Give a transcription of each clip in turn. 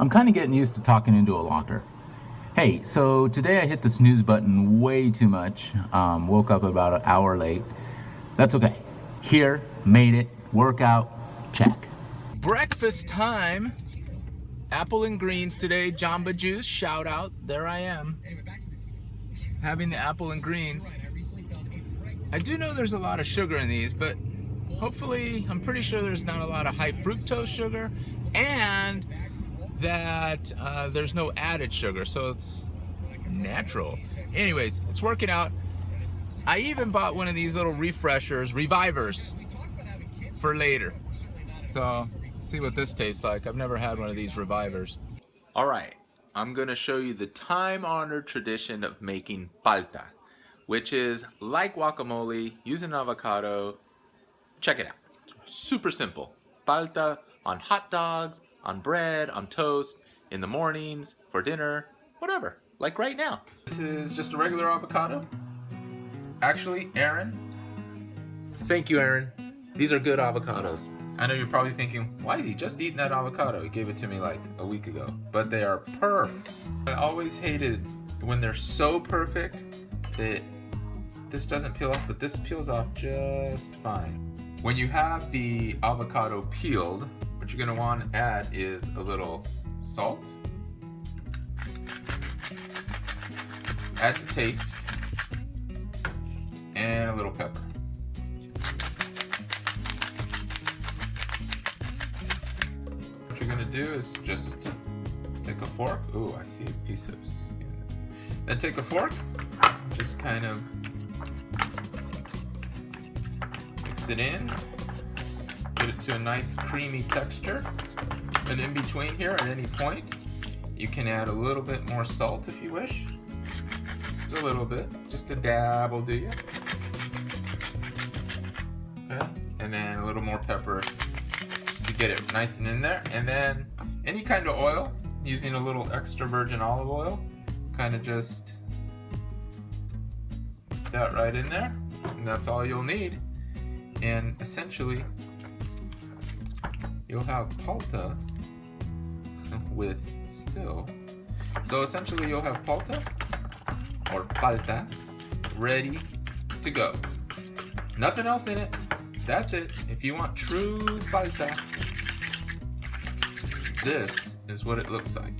I'm kind of getting used to talking into a locker. Hey, so today I hit the snooze button way too much. Woke up about an hour late. That's okay. Here, made it, workout, check. Breakfast time. Apple and greens today, Jamba Juice, shout out. There I am, having the apple and greens. I do know there's a lot of sugar in these, but hopefully, I'm pretty sure there's not a lot of high fructose sugar, and that there's no added sugar, so it's natural. Anyways, it's working out. I even bought one of these little revivers for later. So, see what this tastes like. I've never had one of these revivers. All right, I'm gonna show you the time-honored tradition of making palta, which is like guacamole, using avocado. Check it out. Super simple. Palta on hot dogs, on bread, on toast, in the mornings, for dinner, whatever. Like right now. This is just a regular avocado. Actually, Aaron. Thank you, Aaron. These are good avocados. I know you're probably thinking, why is he just eating that avocado? He gave it to me like a week ago. But they are perfect. I always hated when they're so perfect that this doesn't peel off, but this peels off just fine. When you have the avocado peeled, what you're gonna want to add is a little salt, add to taste, and a little pepper. What you're gonna do is just take a fork. Ooh, I see a piece of skin. Then take a fork, just kind of mix it in, get it to a nice creamy texture. And in between here, at any point, you can add a little bit more salt if you wish. Just a little bit, just a dab will do you. Okay, and then a little more pepper to get it nice and in there. And then any kind of oil, using a little extra virgin olive oil, kind of just put that right in there. And that's all you'll need. And essentially, you'll have palta with still. So essentially, you'll have palta or palta ready to go. Nothing else in it. That's it. If you want true palta, this is what it looks like.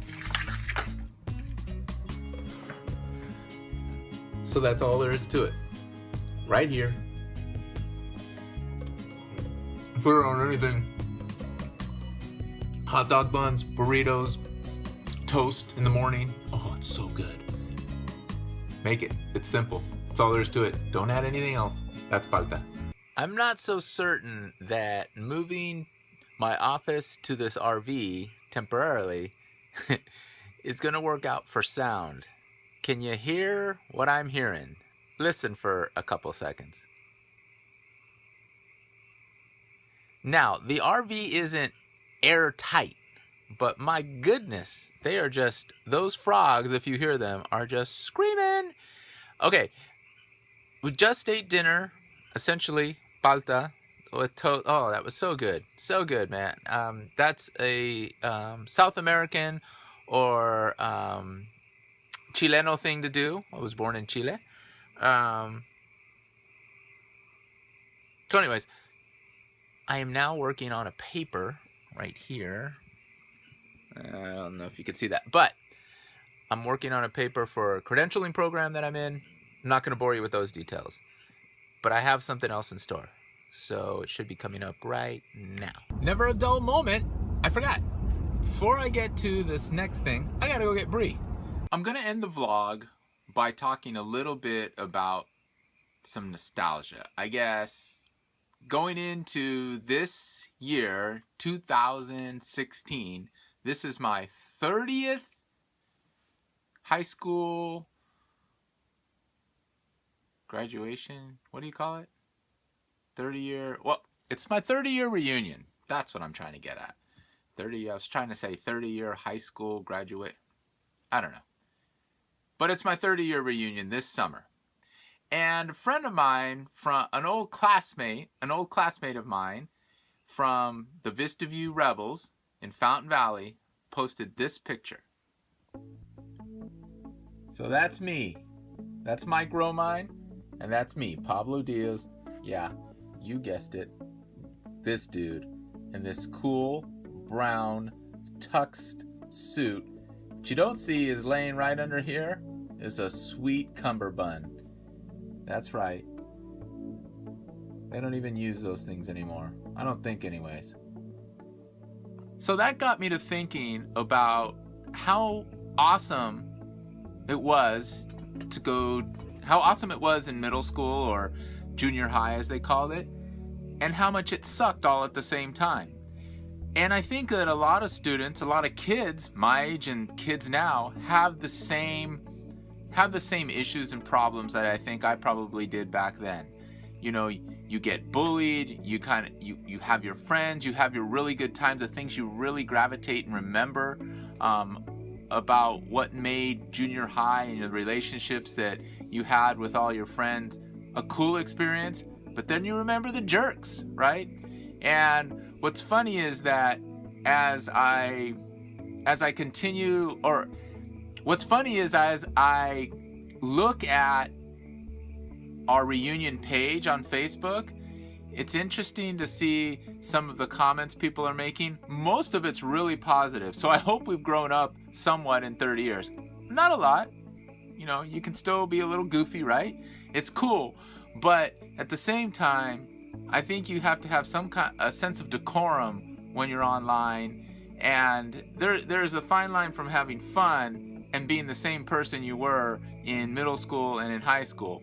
So that's all there is to it. Right here. Put it on anything. Hot dog buns, burritos, toast in the morning. Oh, it's so good. Make it. It's simple. That's all there is to it. Don't add anything else. That's palta. I'm not so certain that moving my office to this RV temporarily is going to work out for sound. Can you hear what I'm hearing? Listen for a couple seconds. Now, the RV isn't airtight, but my goodness, they are just, those frogs, if you hear them, are just screaming. Okay, we just ate dinner, essentially, palta with toast. Oh, that was so good. So good, man. That's a South American or Chileno thing to do. I was born in Chile. So anyways, I am now working on a paper right here. I don't know if you can see that, but I'm working on a paper for a credentialing program that I'm in. I'm not going to bore you with those details, but I have something else in store. So it should be coming up right now. Never a dull moment. I forgot. Before I get to this next thing, I gotta go get Brie. I'm gonna end the vlog by talking a little bit about some nostalgia. I guess going into this year, 2016, this is my 30th high school graduation. What do you call it? 30-year, well, it's my 30-year reunion. That's what I'm trying to get at. I was trying to say 30-year high school graduate. I don't know. But it's my 30-year reunion this summer. And a friend of mine, from an old classmate of mine from the Vista Rebels in Fountain Valley, posted this picture. So that's me. That's my grow mine, and that's me, Pablo Diaz. Yeah, you guessed it. This dude in this cool brown tuxed suit. What you don't see is laying right under here is a sweet cummerbund. That's right. They don't even use those things anymore. I don't think anyways. So that got me to thinking about how awesome it was in middle school, or junior high as they called it, and how much it sucked all at the same time. And I think that a lot of students, a lot of kids my age and kids now have the same issues and problems that I think I probably did back then. You know, you get bullied, you have your friends, you have your really good times, the things you really gravitate and remember about what made junior high and the relationships that you had with all your friends a cool experience. But then you remember the jerks, right? And what's funny is that as I look at our reunion page on Facebook, it's interesting to see some of the comments people are making. Most of it's really positive. So I hope we've grown up somewhat in 30 years. Not a lot. You know, you can still be a little goofy, right? It's cool. But at the same time, I think you have to have a sense of decorum when you're online. And there's a fine line from having fun and being the same person you were in middle school and in high school.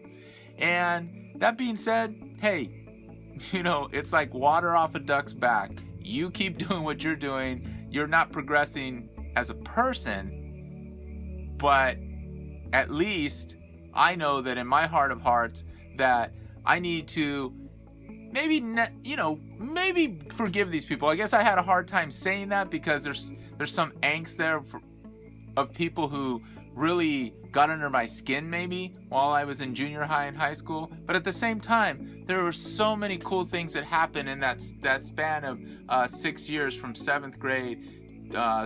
And that being said, hey, you know, it's like water off a duck's back. You keep doing what you're doing. You're not progressing as a person, but at least I know that in my heart of hearts that I need to maybe forgive these people. I guess I had a hard time saying that because there's some angst there of people who really got under my skin maybe while I was in junior high and high school. But at the same time, there were so many cool things that happened in that span of 6 years from 7th grade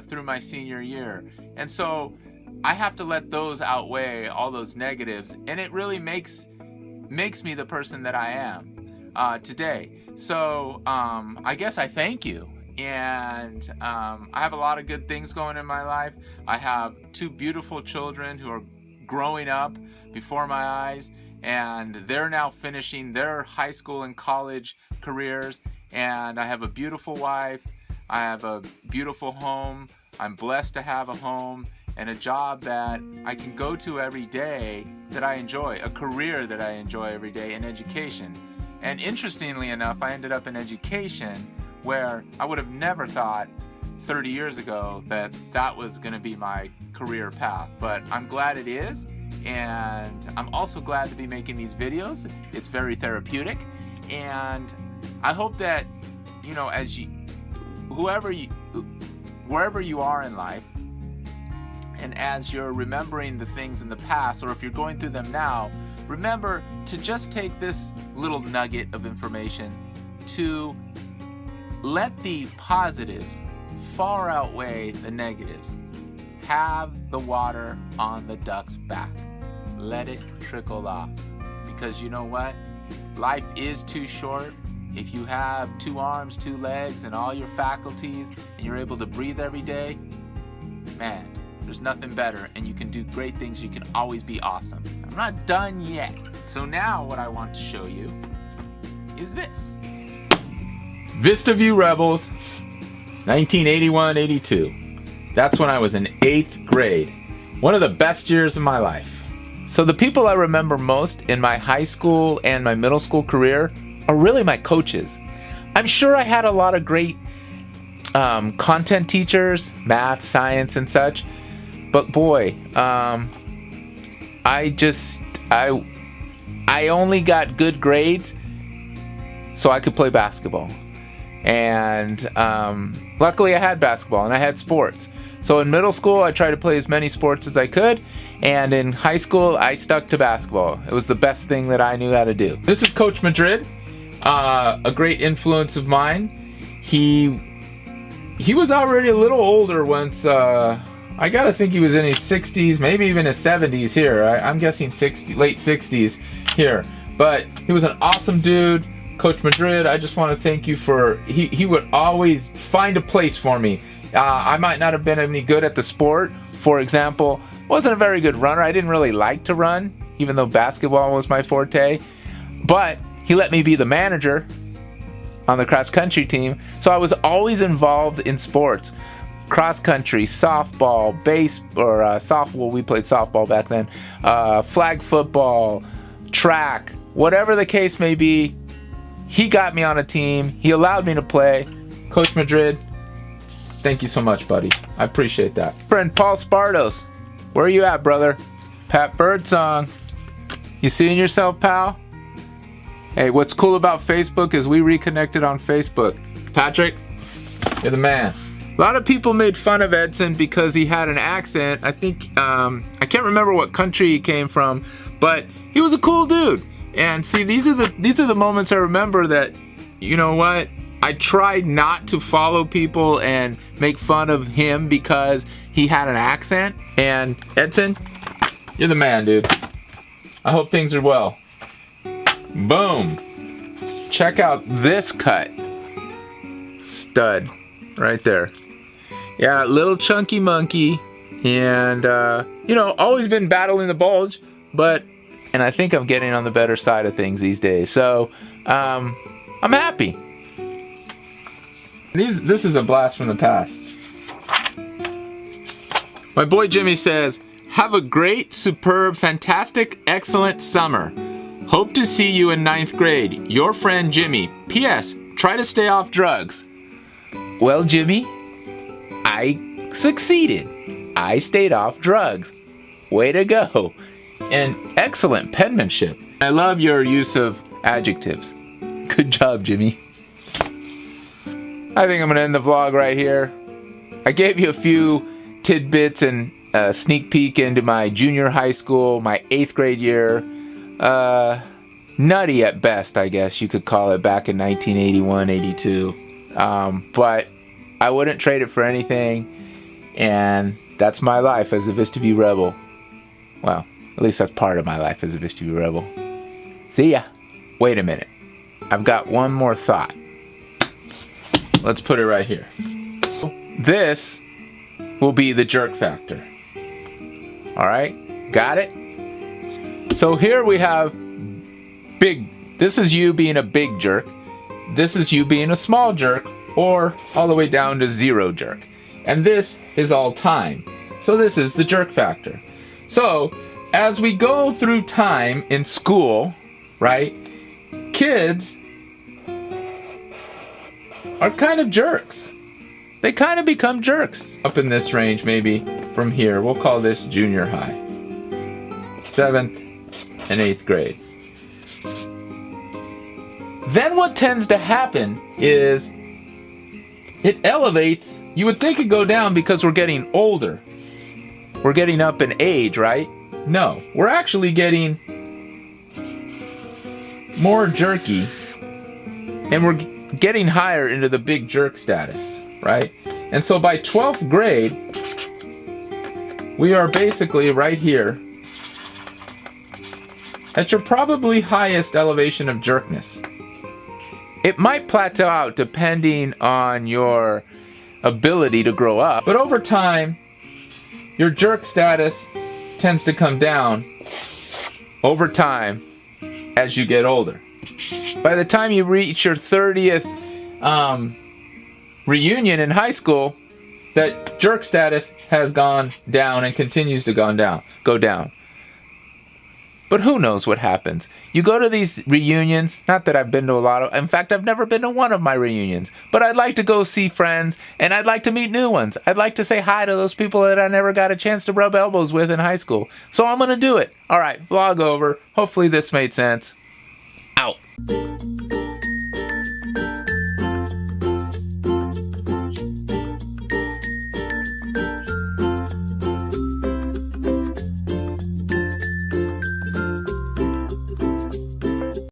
through my senior year. And so I have to let those outweigh all those negatives, and it really makes me the person that I am today. So I guess I thank you. And I have a lot of good things going in my life. I have 2 beautiful children who are growing up before my eyes, and they're now finishing their high school and college careers. And I have a beautiful wife. I have a beautiful home. I'm blessed to have a home and a job that I can go to every day that I enjoy, a career that I enjoy every day, in education. And interestingly enough, I ended up in education where I would have never thought 30 years ago that that was going to be my career path. But I'm glad it is, and I'm also glad to be making these videos. It's very therapeutic, and I hope that, you know, wherever you are in life, and as you're remembering the things in the past, or if you're going through them now, remember to just take this little nugget of information to let the positives far outweigh the negatives. Have the water on the duck's back. Let it trickle off. Because you know what? Life is too short. If you have 2 arms, 2 legs, and all your faculties, and you're able to breathe every day, man, there's nothing better, and you can do great things. You can always be awesome. I'm not done yet. So now what I want to show you is this. Vista View Rebels, 1981-82. That's when I was in 8th grade. One of the best years of my life. So the people I remember most in my high school and my middle school career are really my coaches. I'm sure I had a lot of great content teachers, math, science, and such. But boy, I only got good grades so I could play basketball. And luckily I had basketball and I had sports. So in middle school I tried to play as many sports as I could, and in high school I stuck to basketball. It was the best thing that I knew how to do. This is Coach Madrid, a great influence of mine. He he was already a little older once, I gotta think he was in his 60s, maybe even his 70s here. I'm guessing late 60s here. But he was an awesome dude. Coach Madrid, I just want to thank you for, he would always find a place for me. I might not have been any good at the sport. For example, wasn't a very good runner. I didn't really like to run, even though basketball was my forte. But he let me be the manager on the cross country team. So I was always involved in sports. Cross country, softball, softball, we played softball back then, flag football, track, whatever the case may be. He got me on a team. He allowed me to play. Coach Madrid, thank you so much, buddy. I appreciate that. Friend Paul Spardos, where are you at, brother? Pat Birdsong, you seeing yourself, pal? Hey, what's cool about Facebook is we reconnected on Facebook. Patrick, you're the man. A lot of people made fun of Edson because he had an accent. I think, I can't remember what country he came from, but he was a cool dude. And see, these are the moments I remember that, you know what? I tried not to follow people and make fun of him because he had an accent. And Edson, you're the man, dude. I hope things are well. Boom. Check out this cut. Stud. Right there. Yeah, little chunky monkey. And, you know, always been battling the bulge. And I think I'm getting on the better side of things these days. So, I'm happy. This is a blast from the past. My boy Jimmy says, have a great, superb, fantastic, excellent summer. Hope to see you in 9th grade. Your friend Jimmy. P.S. Try to stay off drugs. Well, Jimmy, I succeeded. I stayed off drugs. Way to go. And excellent penmanship. I love your use of adjectives. Good job, Jimmy. I think I'm gonna end the vlog right here. I gave you a few tidbits and a sneak peek into my junior high school, my 8th grade year. Nutty at best, I guess you could call it, back in 1981, 82. But I wouldn't trade it for anything, and that's my life as a Vista View Rebel. Well, at least that's part of my life as a Vista View Rebel. See ya. Wait a minute. I've got one more thought. Let's put it right here. This will be the jerk factor. Alright? Got it? So here we have big. This is you being a big jerk. This is you being a small jerk, or all the way down to 0 jerk. And this is all time. So this is the jerk factor. So as we go through time in school, right, kids are kind of jerks. They kind of become jerks. Up in this range, maybe from here, we'll call this junior high. 7th and 8th grade. Then what tends to happen is it elevates. You would think it'd go down because we're getting older. We're getting up in age, right? No, we're actually getting more jerky, and we're getting higher into the big jerk status, right? And so by 12th grade, we are basically right here at your probably highest elevation of jerkness. It might plateau out depending on your ability to grow up, but over time, your jerk status tends to come down over time as you get older. By the time you reach your 30th reunion in high school, that jerk status has gone down and continues to go down. But who knows what happens? You go to these reunions, not that I've been to a lot of, in fact, I've never been to one of my reunions, but I'd like to go see friends, and I'd like to meet new ones. I'd like to say hi to those people that I never got a chance to rub elbows with in high school. So I'm gonna do it. All right, vlog over. Hopefully this made sense. Out.